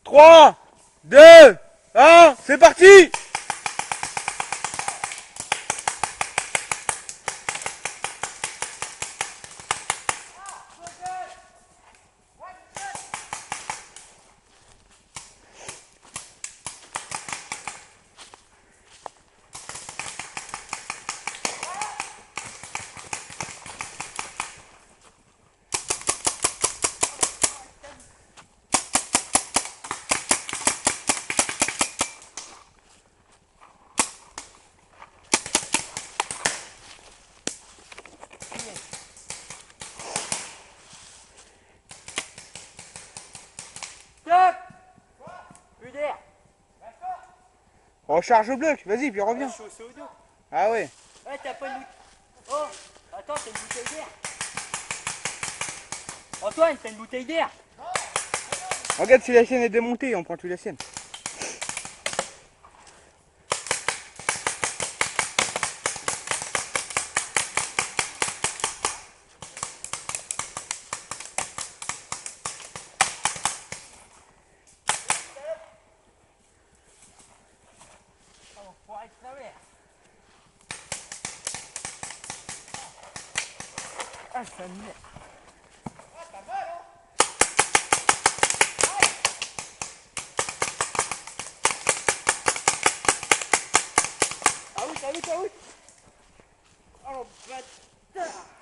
3, 2, 1, c'est parti! Stop! Plus d'air. Recharge au bloc, vas-y, puis reviens. Je suis au CO2. Ah ouais. Ouais, t'as pas une bouteille. Oh, attends, t'as une bouteille d'air. Antoine, t'as une bouteille d'air. Regarde si la sienne est démontée, on prend plus la sienne. On pourra être travers. Ah, ça me met. Ah, t'as mal, hein? Ah oui, ah oui, ah oui. Oh, bâtard.